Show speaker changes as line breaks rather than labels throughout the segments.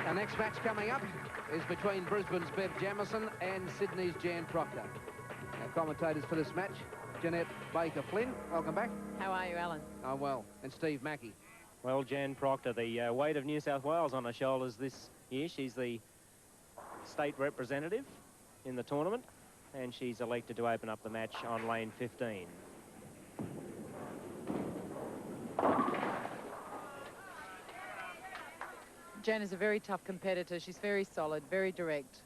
Our next match coming up is between Brisbane's Bev Jamieson and Sydney's Jan Procter. Our commentators for this match, Jeanette Baker-Flynn. Welcome back.
How are you, Alan?
I'm well. And Steve Mackey.
Well, Jan Procter, the weight of New South Wales on her shoulders this year. She's the state representative in the tournament, and she's elected to open up the match on lane 15.
Jan is a very tough competitor. She's very solid, very direct.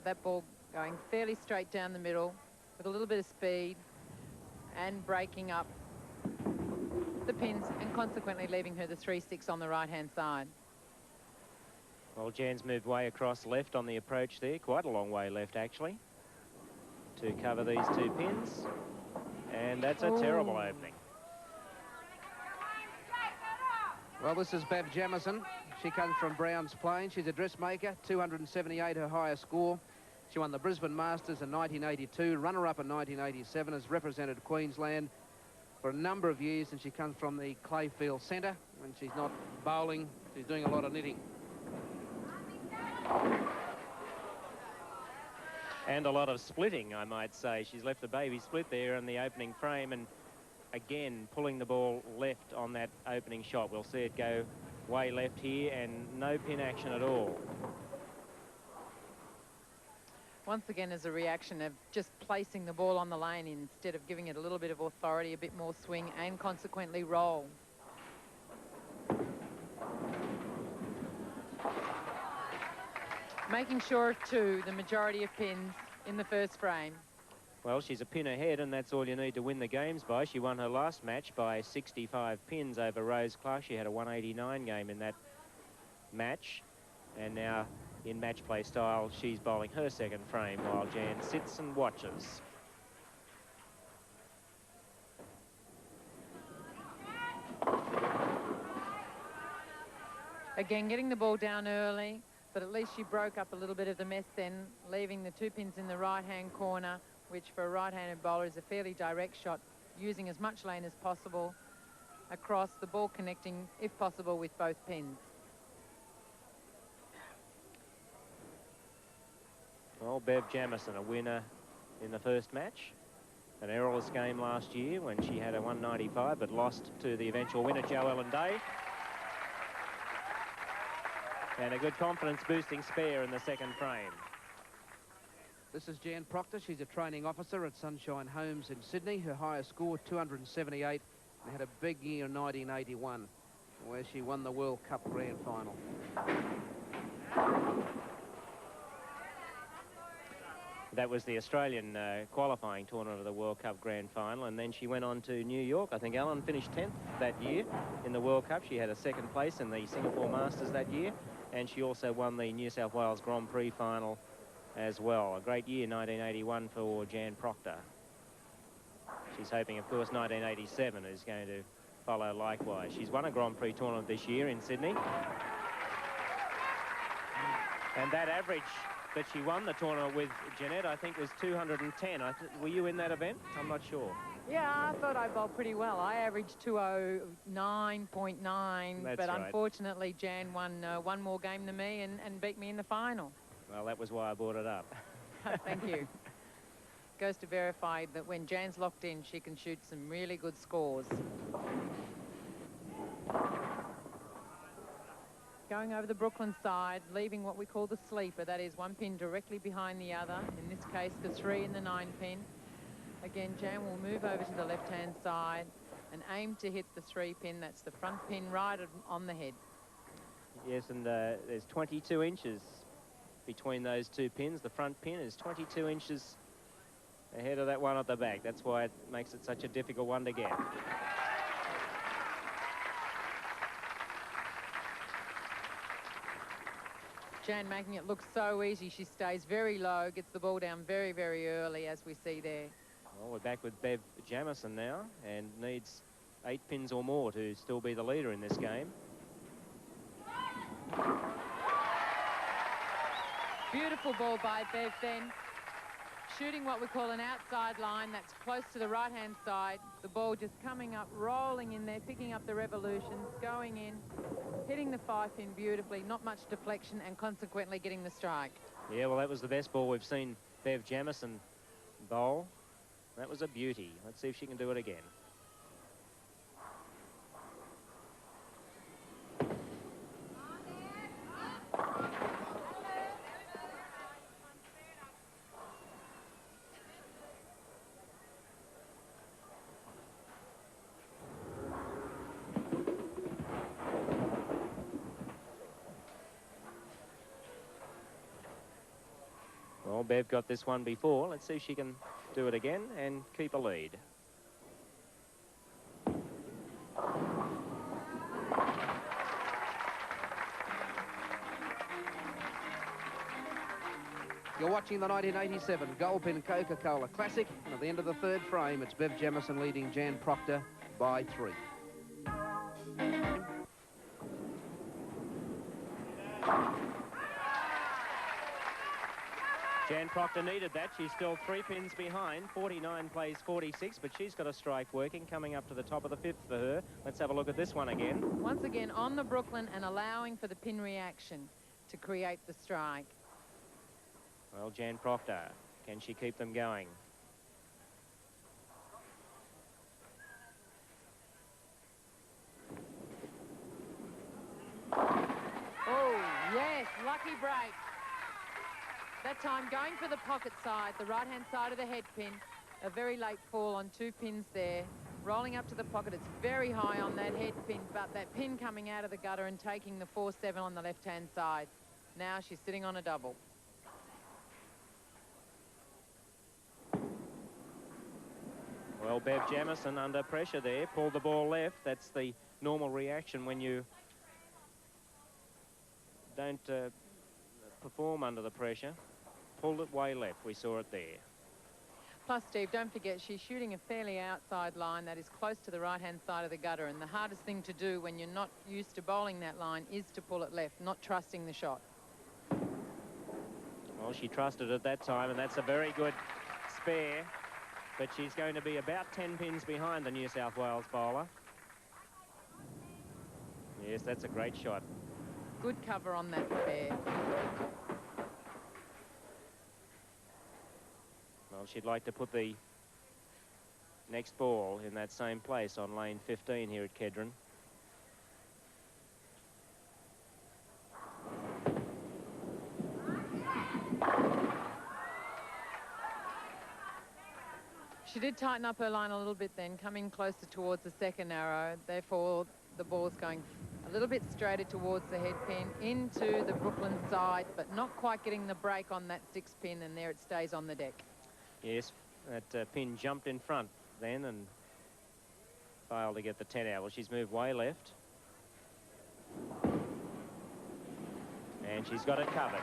That ball going fairly straight down the middle with a little bit of speed and breaking up the pins and consequently leaving her the 3-6 on the right-hand side.
Well, Jan's moved way across left on the approach there, quite a long way left actually, to cover these two pins, and that's a terrible opening.
Well, this is Bev Jamieson. She comes from Browns Plain. She's a dressmaker, 278 her highest score. She won the Brisbane Masters in 1982, runner-up in 1987, has represented Queensland for a number of years, and she comes from the Clayfield Centre. When she's not bowling, she's doing a lot of knitting.
And a lot of splitting, I might say. She's left the baby split there in the opening frame, and again pulling the ball left on that opening shot. We'll see it go way left here, and no pin action at all.
Once again, as a reaction of just placing the ball on the lane instead of giving it a little bit of authority, a bit more swing, and consequently roll. Making sure of the majority of pins in the first frame.
Well, she's a pin ahead, and that's all you need to win the games by. She won her last match by 65 pins over Rose Clark. She had a 189 game in that match, and now in match play style, she's bowling her second frame while Jan sits and watches.
Again, getting the ball down early, but at least she broke up a little bit of the mess then, leaving the two pins in the right-hand corner, which for a right-handed bowler is a fairly direct shot, using as much lane as possible across, the ball connecting, if possible, with both pins.
Well, Bev Jamieson, a winner in the first match. An errorless game last year when she had a 195, but lost to the eventual winner, Jo Ellen Day. And a good confidence-boosting spare in the second frame.
This is Jan Procter. She's a training officer at Sunshine Homes in Sydney. Her highest score, 278, and had a big year in 1981, where she won the World Cup Grand Final.
That was the Australian qualifying tournament of the World Cup Grand Final, and then she went on to New York. I think Ellen finished 10th that year in the World Cup. She had a second place in the Singapore Masters that year, and she also won the New South Wales Grand Prix final as well. A great year, 1981, for Jan Procter. She's hoping, of course, 1987 is going to follow likewise. She's won a Grand Prix tournament this year in Sydney. And that average that she won the tournament with, Jeanette, I think was 210. Were you in that event? I'm not sure.
Yeah, I thought I bowled pretty well. I averaged 209.9, but
right.
Unfortunately Jan won one more game than me and beat me in the final.
Well, that was why I brought it up.
Thank you. Goes to verify that when Jan's locked in, she can shoot some really good scores. Going over the Brooklyn side, leaving what we call the sleeper. That is one pin directly behind the other. In this case, the 3 and the 9 pin. Again, Jan will move over to the left-hand side and aim to hit the 3 pin. That's the front pin right on the head.
Yes, and there's 22 inches between those two pins. The front pin is 22 inches ahead of that one at the back. That's why it makes it such a difficult one to get.
Jan making it look so easy. She stays very low, gets the ball down very, very early, as we see there.
Well, we're back with Bev Jamieson now, and needs 8 pins or more to still be the leader in this game.
Beautiful ball by Bev then. shooting what we call an outside line that's close to the right-hand side. The ball just coming up, rolling in there, picking up the revolutions, going in, hitting the 5-pin beautifully, not much deflection, and consequently getting the strike.
Yeah, well, that was the best ball we've seen Bev Jamieson bowl. That was a beauty. Let's see if she can do it again. Well, Bev got this one before. Let's see if she can do it again and keep a lead.
You're watching the 1987 Goldpin Coca Cola Classic. And at the end of the third frame, it's Bev Jamieson leading Jan Procter by 3.
Jan Procter needed that. She's still 3 pins behind. 49 plays 46, but she's got a strike working, coming up to the top of the 5th for her. Let's have a look at this one again.
Once again on the Brooklyn and allowing for the pin reaction to create the strike.
Well, Jan Procter, can she keep them going?
Oh, yes, lucky break. That time going for the pocket side, the right-hand side of the head pin. A very late fall on 2 pins there. Rolling up to the pocket, it's very high on that head pin, but that pin coming out of the gutter and taking the 4-7 on the left-hand side. Now she's sitting on a double.
Well, Bev Jamieson under pressure there, pulled the ball left. That's the normal reaction when you don't perform under the pressure. Pulled it way left. We saw it there.
Plus, Steve, don't forget, she's shooting a fairly outside line that is close to the right-hand side of the gutter, and the hardest thing to do when you're not used to bowling that line is to pull it left, not trusting the shot.
Well, she trusted it that time, and that's a very good spare. But she's going to be about 10 pins behind the New South Wales bowler. Yes, that's a great shot.
Good cover on that spare.
Well, she'd like to put the next ball in that same place on lane 15 here at Kedron.
She did tighten up her line a little bit then, coming closer towards the second arrow. Therefore, the ball's going a little bit straighter towards the head pin, into the Brooklyn side, but not quite getting the break on that 6 pin, and there it stays on the deck.
Yes, that pin jumped in front then and failed to get the 10 out. Well, she's moved way left. And she's got it covered.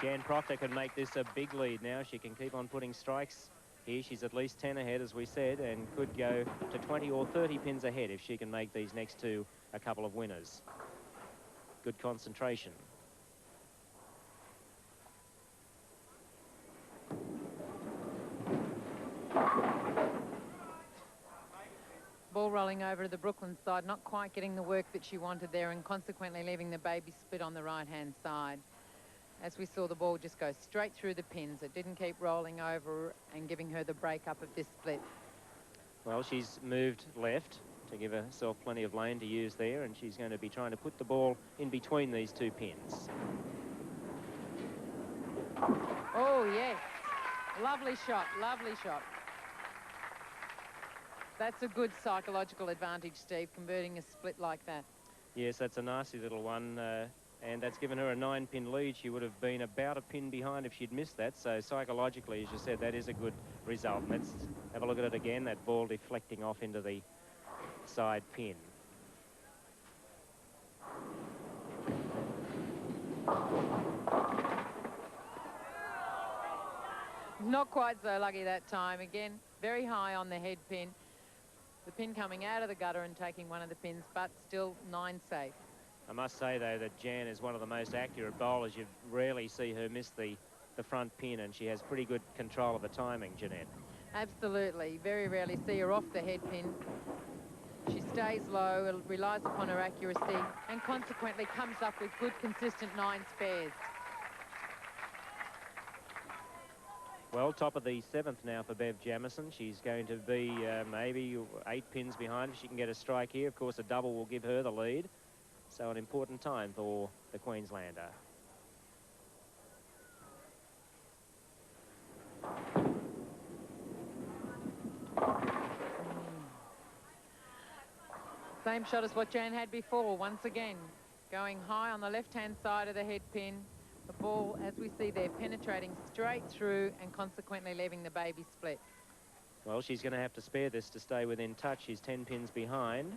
Jan Procter can make this a big lead now. She can keep on putting strikes here. She's at least 10 ahead, as we said, and could go to 20 or 30 pins ahead if she can make these next 2 a couple of winners. Good concentration.
Ball rolling over to the Brooklyn side, not quite getting the work that she wanted there, and consequently leaving the baby split on the right-hand side. As we saw, the ball just go straight through the pins. It didn't keep rolling over and giving her the breakup of this split.
Well, she's moved left to give herself plenty of lane to use there, and she's going to be trying to put the ball in between these 2 pins.
Oh, yes. Lovely shot, lovely shot. That's a good psychological advantage, Steve, converting a split like that.
Yes, that's a nasty little one. And that's given her a 9-pin lead. She would have been about a pin behind if she'd missed that. So psychologically, as you said, that is a good result. Let's have a look at it again. That ball deflecting off into the side pin.
Not quite so lucky that time. Again, very high on the head pin. The pin coming out of the gutter and taking one of the pins, but still 9 safe.
I must say, though, that Jan is one of the most accurate bowlers. You rarely see her miss the the front pin, and she has pretty good control of the timing, Jeanette.
Absolutely. Very rarely see her off the head pin. She stays low, relies upon her accuracy, and consequently comes up with good, consistent 9 spares.
Well, top of the 7th now for Bev Jamieson. She's going to be maybe 8 pins behind if she can get a strike here. Of course, a double will give her the lead. So an important time for the Queenslander.
Same shot as what Jan had before, once again. Going high on the left-hand side of the head pin. The ball, as we see there, penetrating straight through and consequently leaving the baby split.
Well, she's going to have to spare this to stay within touch. She's 10 pins behind.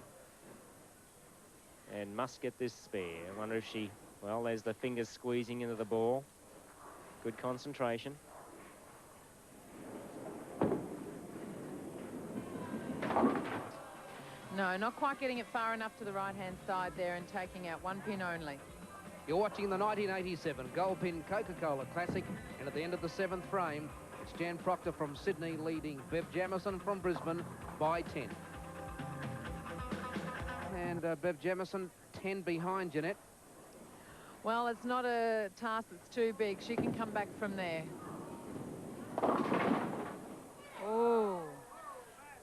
And must get this spare. I wonder if she... Well, there's the fingers squeezing into the ball. Good concentration.
No, not quite getting it far enough to the right-hand side there and taking out 1 pin only.
You're watching the 1987 Goldpin Coca Cola Classic, and at the end of the 7th frame, it's Jan Procter from Sydney leading Bev Jamieson from Brisbane by 10. And Bev Jamieson 10 behind Jeanette.
Well, it's not a task that's too big. She can come back from there. Oh,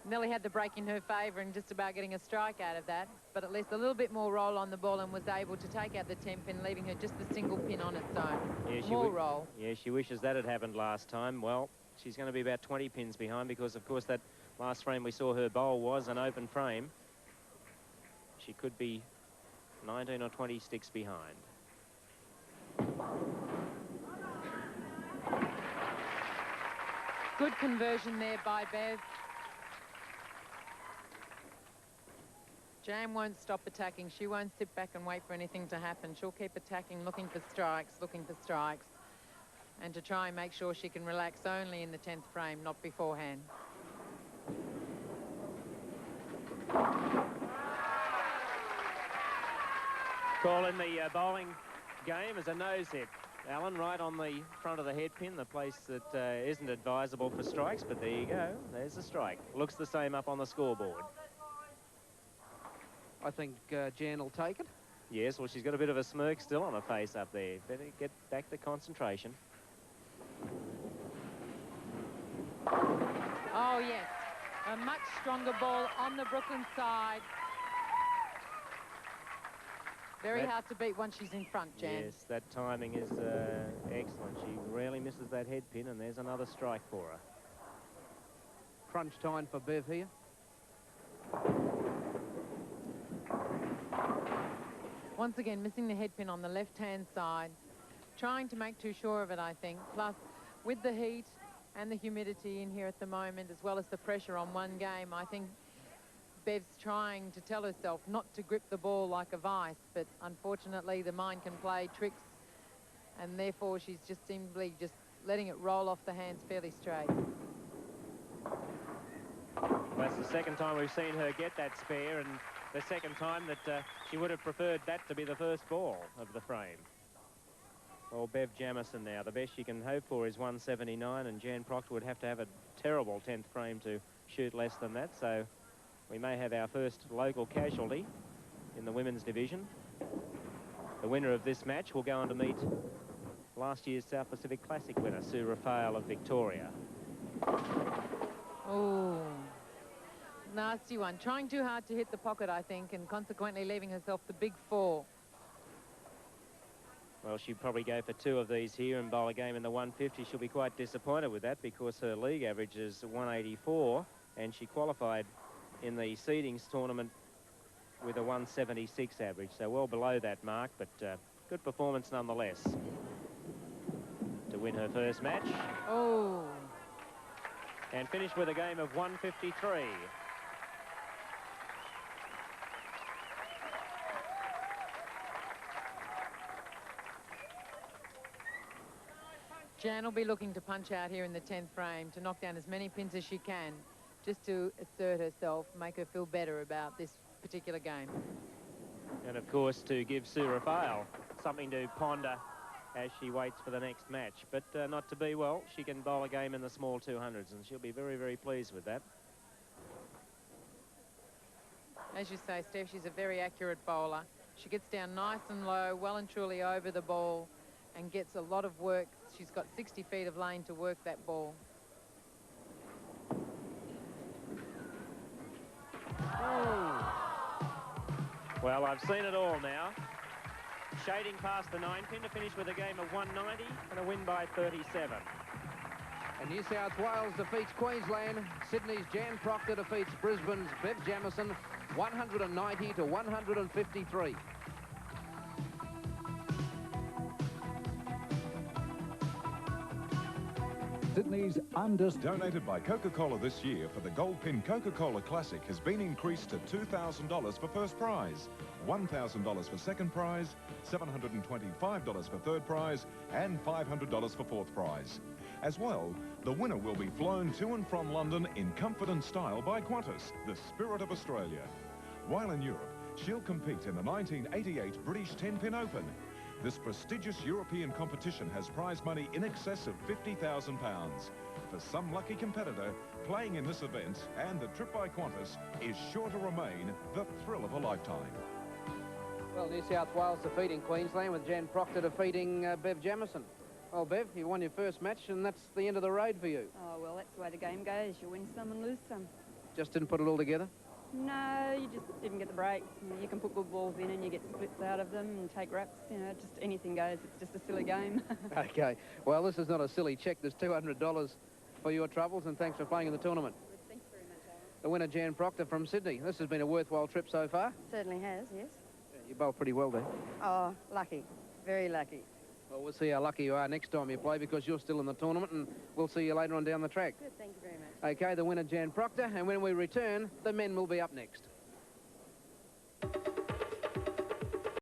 Nelly had the break in her favour and just about getting a strike out of that, but at least a little bit more roll on the ball and was able to take out the 10 pin, leaving her just the single pin on its own. Yeah, more roll.
Yeah, she wishes that had happened last time. Well, she's going to be about 20 pins behind because, of course, that last frame we saw her bowl was an open frame. She could be 19 or 20 sticks behind.
Good conversion there by Bev. Jan won't stop attacking. She won't sit back and wait for anything to happen. She'll keep attacking, looking for strikes, and to try and make sure she can relax only in the 10th frame, not beforehand.
Call in the bowling game as a nose hit. Alan, right on the front of the head pin, the place that isn't advisable for strikes, but there you go. There's the strike. Looks the same up on the scoreboard.
I think Jan will take it.
Yes, well, she's got a bit of a smirk still on her face up there. Better get back to concentration.
Oh, yes. A much stronger ball on the Brooklyn side. Very hard to beat once she's in front, Jan.
Yes, that timing is excellent. She rarely misses that head pin, and there's another strike for her.
Crunch time for Bev here.
Once again, missing the head pin on the left-hand side. Trying to make too sure of it, I think. Plus, with the heat and the humidity in here at the moment, as well as the pressure on one game, I think Bev's trying to tell herself not to grip the ball like a vice, but unfortunately the mind can play tricks, and therefore she's just simply just letting it roll off the hands fairly straight.
That's the second time we've seen her get that spare, and the second time that she would have preferred that to be the first ball of the frame. Well, Bev Jamieson now, the best she can hope for is 179, and Jan Procter would have to have a terrible 10th frame to shoot less than that, so we may have our first local casualty in the women's division. The winner of this match will go on to meet last year's South Pacific Classic winner, Sue Raphael of Victoria.
Oh, nasty one. Trying too hard to hit the pocket, I think, and consequently leaving herself the big 4.
Well, she'd probably go for 2 of these here and bowl a game in the 150. She'll be quite disappointed with that because her league average is 184, and she qualified in the seedings tournament with a 176 average, so well below that mark, but good performance nonetheless to win her first match.
Oh.
And finish with a game of 153.
Jan will be looking to punch out here in the 10th frame to knock down as many pins as she can, just to assert herself, make her feel better about this particular game.
And of course to give Sue Raphael something to ponder as she waits for the next match. But not to be, well, she can bowl a game in the small 200s, and she'll be very, very pleased with that.
As you say, Steph, she's a very accurate bowler. She gets down nice and low, well and truly over the ball, and gets a lot of work. She's got 60 feet of lane to work that ball.
Well, I've seen it all now. Shading past the 9-pin to finish with a game of 190 and a win by 37.
And New South Wales defeats Queensland. Sydney's Jan Procter defeats Brisbane's Bev Jamieson 190 to 153.
Sydney's donated by Coca-Cola this year for the Goldpin Coca Cola Classic has been increased to $2,000 for first prize, $1,000 for second prize, $725 for third prize, and $500 for fourth prize. As well, the winner will be flown to and from London in comfort and style by Qantas, the spirit of Australia. While in Europe, she'll compete in the 1988 British 10-pin Open. This prestigious European competition has prize money in excess of £50,000. For some lucky competitor, playing in this event and the trip by Qantas is sure to remain the thrill of a lifetime.
Well, New South Wales defeating Queensland with Jan Procter defeating Bev Jamieson. Well, Bev, you won your first match and that's the end of the road for you.
Oh, well, that's the way the game goes. You win some and lose some.
Just didn't put it all together?
No, you just didn't get the breaks. You can put good balls in and you get splits out of them and take raps. You know, just anything goes. It's just a silly game.
Okay. Well, this is not a silly check. There's $200 for your troubles, and thanks for playing in the tournament.
Thanks very much, Alan.
The winner, Jan Procter from Sydney. This has been a worthwhile trip so far.
Certainly has, yes.
You bowled pretty well there.
Oh, lucky. Very lucky.
Well, we'll see how lucky you are next time you play because you're still in the tournament, and we'll see you later on down the track.
Good, thank you very much.
Okay, the winner, Jan Procter, and when we return, the men will be up next.